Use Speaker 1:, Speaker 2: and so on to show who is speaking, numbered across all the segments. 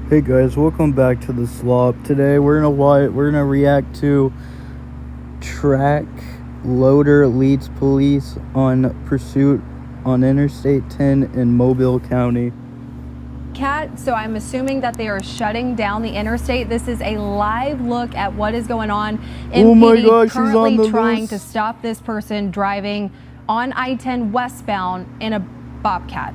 Speaker 1: Hey guys, welcome back to the Slop. Today we're gonna react to track loader leads police on pursuit on Interstate 10 in Mobile County.
Speaker 2: Cat, so I'm assuming that they are shutting down the interstate. This is a live look at what is going on.
Speaker 1: Oh my
Speaker 2: MPD
Speaker 1: gosh, she's on
Speaker 2: currently
Speaker 1: the
Speaker 2: trying
Speaker 1: loose.
Speaker 2: to stop this person driving on I-10 westbound in a Bobcat.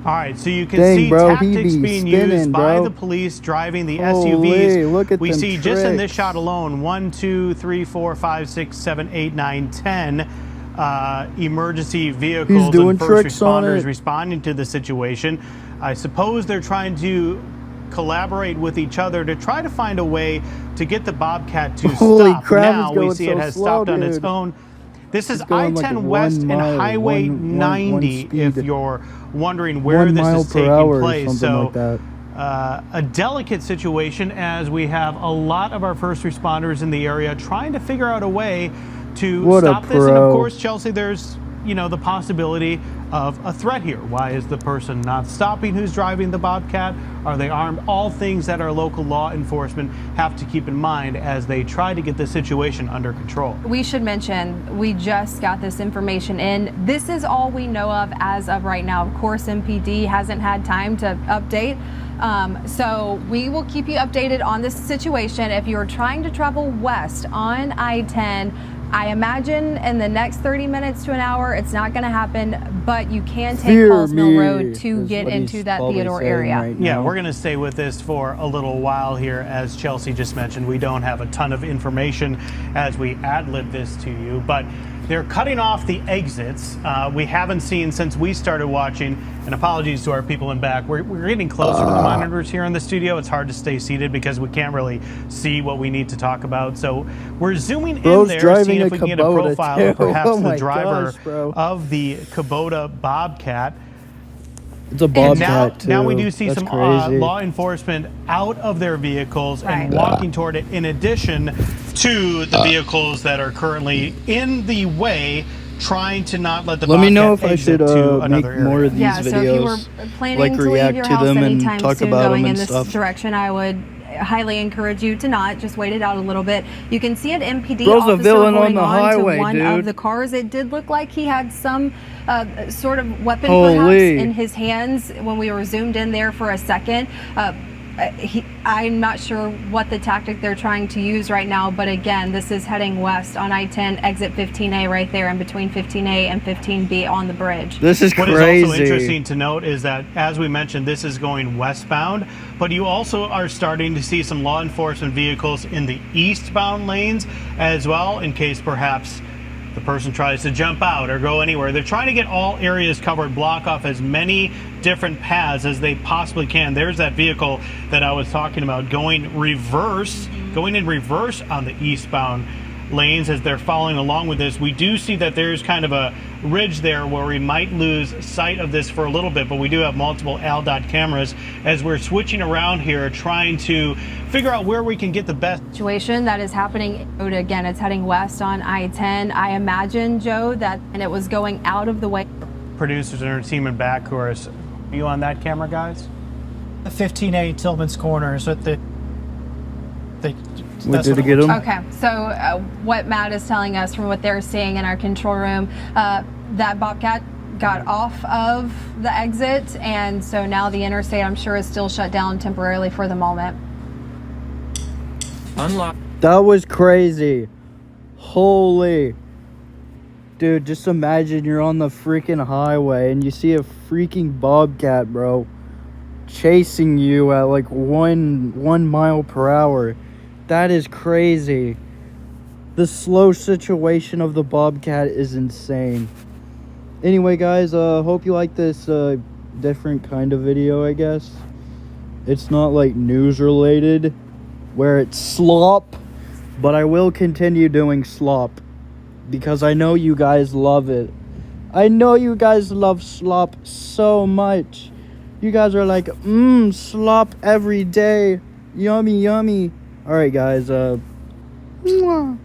Speaker 3: All right, so you can
Speaker 1: Dang,
Speaker 3: see
Speaker 1: bro, he
Speaker 3: tactics
Speaker 1: be
Speaker 3: being
Speaker 1: spinning,
Speaker 3: used by
Speaker 1: bro.
Speaker 3: the police driving the
Speaker 1: Holy,
Speaker 3: SUVs.
Speaker 1: look at
Speaker 3: We
Speaker 1: them
Speaker 3: see just in this
Speaker 1: tricks.
Speaker 3: shot alone 1, 2, 3, 4, 5, 6, 7, 8, 9, 10 emergency vehicles
Speaker 1: doing
Speaker 3: and first
Speaker 1: tricks on
Speaker 3: responders
Speaker 1: it.
Speaker 3: responding to the situation. I suppose they're trying to collaborate with each other to try to find a way to get the Bobcat to
Speaker 1: Holy
Speaker 3: stop.
Speaker 1: crap,
Speaker 3: Now
Speaker 1: it's going
Speaker 3: we see
Speaker 1: so
Speaker 3: it has
Speaker 1: slow,
Speaker 3: stopped on its
Speaker 1: dude.
Speaker 3: own. This is
Speaker 1: It's going
Speaker 3: I-10
Speaker 1: like
Speaker 3: West
Speaker 1: 1
Speaker 3: and
Speaker 1: mile,
Speaker 3: Highway
Speaker 1: one
Speaker 3: 90
Speaker 1: speed.
Speaker 3: if you're wondering where
Speaker 1: 1
Speaker 3: this
Speaker 1: mile
Speaker 3: is
Speaker 1: per
Speaker 3: taking
Speaker 1: hour or
Speaker 3: place.
Speaker 1: something
Speaker 3: So
Speaker 1: like that.
Speaker 3: a delicate situation as we have a lot of our first responders in the area trying to figure out a way to
Speaker 1: What a
Speaker 3: stop this. And of
Speaker 1: pro.
Speaker 3: course, Chelsea, there's the possibility of a threat here. Why is the person not stopping who's driving the Bobcat? Are they armed? All things that our local law enforcement have to keep in mind as they try to get the situation under control.
Speaker 2: We should mention, we just got this information in. This is all we know of as of right now. Of course, MPD hasn't had time to update. So we will keep you updated on this situation. If you're trying to travel west on I-10, I imagine in the next 30 minutes to an hour, it's not going to happen, but you can take
Speaker 1: Fear
Speaker 2: Halls Mill
Speaker 1: me
Speaker 2: Road to
Speaker 1: is
Speaker 2: get
Speaker 1: what
Speaker 2: into
Speaker 1: he's
Speaker 2: that
Speaker 1: probably
Speaker 2: Theodore
Speaker 1: saying
Speaker 2: area.
Speaker 1: right
Speaker 3: Yeah,
Speaker 1: now.
Speaker 3: we're going to stay with this for a little while here. As Chelsea just mentioned, we don't have a ton of information as we ad-lib this to you, but they're cutting off the exits. We haven't seen since we started watching, and apologies to our people in back. We're getting closer to the monitors here in the studio. It's hard to stay seated because we can't really see what we need to talk about. So we're zooming
Speaker 1: Bro's
Speaker 3: in there,
Speaker 1: driving
Speaker 3: seeing
Speaker 1: a
Speaker 3: if we can get a
Speaker 1: Kubota,
Speaker 3: profile
Speaker 1: too.
Speaker 3: of perhaps
Speaker 1: Oh
Speaker 3: the
Speaker 1: my
Speaker 3: driver
Speaker 1: gosh, bro.
Speaker 3: of the Kubota Bobcat.
Speaker 1: It's a
Speaker 3: And
Speaker 1: Bobcat too.
Speaker 3: now we do see
Speaker 1: That's
Speaker 3: some
Speaker 1: crazy.
Speaker 3: law enforcement out of their vehicles and
Speaker 2: Right.
Speaker 3: walking toward it, in addition to the vehicles that are currently in the way, trying to not let the
Speaker 1: Let me know if
Speaker 3: Bobcat
Speaker 1: I should
Speaker 3: exit to
Speaker 1: make
Speaker 3: another
Speaker 1: more
Speaker 3: area.
Speaker 1: of these
Speaker 2: Yeah, so if you were
Speaker 1: videos,
Speaker 2: planning
Speaker 1: like
Speaker 2: to leave
Speaker 1: react
Speaker 2: your
Speaker 1: to
Speaker 2: house
Speaker 1: them and
Speaker 2: anytime
Speaker 1: talk
Speaker 2: soon
Speaker 1: about
Speaker 2: going
Speaker 1: them
Speaker 2: in
Speaker 1: and
Speaker 2: this
Speaker 1: stuff.
Speaker 2: direction, I would highly encourage you to not. Just wait it out a little bit. You can see an MPD
Speaker 1: Bro's a
Speaker 2: officer
Speaker 1: villain on
Speaker 2: holding
Speaker 1: the
Speaker 2: on
Speaker 1: highway,
Speaker 2: to one
Speaker 1: dude.
Speaker 2: of the cars. It did look like he had some sort of weapon
Speaker 1: Holy.
Speaker 2: perhaps in his hands when we were zoomed in there for a second. I'm not sure what the tactic they're trying to use right now, but again, this is heading west on I-10, exit 15A right there in between 15A and 15B on the bridge.
Speaker 1: This is
Speaker 3: What
Speaker 1: crazy.
Speaker 3: is also interesting to note is that, as we mentioned, this is going westbound, but you also are starting to see some law enforcement vehicles in the eastbound lanes as well, in case perhaps the person tries to jump out or go anywhere. They're trying to get all areas covered, block off as many different paths as they possibly can. There's that vehicle that I was talking about going in reverse on the eastbound lanes as they're following along with this. We do see that there's kind of a ridge there where we might lose sight of this for a little bit, but we do have multiple ALDOT cameras as we're switching around here, trying to figure out where we can get the best
Speaker 2: Situation that is happening again. It's heading west on I-10. I imagine, Joe, that and it was going out of the way.
Speaker 3: producers and our team in back who are you on that camera, guys?
Speaker 4: The 15A Tillman's Corner. So
Speaker 1: What, did it get him?
Speaker 2: Okay, so what Matt is telling us from what they're seeing in our control room, that Bobcat got off of the exit, and so now the interstate, I'm sure, is still shut down temporarily for the moment.
Speaker 1: That was crazy. Holy. Dude, just imagine you're on the freaking highway and you see a freaking Bobcat, bro, chasing you at like one mile per hour. That is crazy. The slow situation of the Bobcat is insane. Anyway, guys, hope you like this different kind of video, I guess. It's not like news related where it's slop, but I will continue doing slop because I know you guys love it. I know you guys love slop so much. You guys are like, slop every day. Yummy, yummy. All right, guys. Mwah.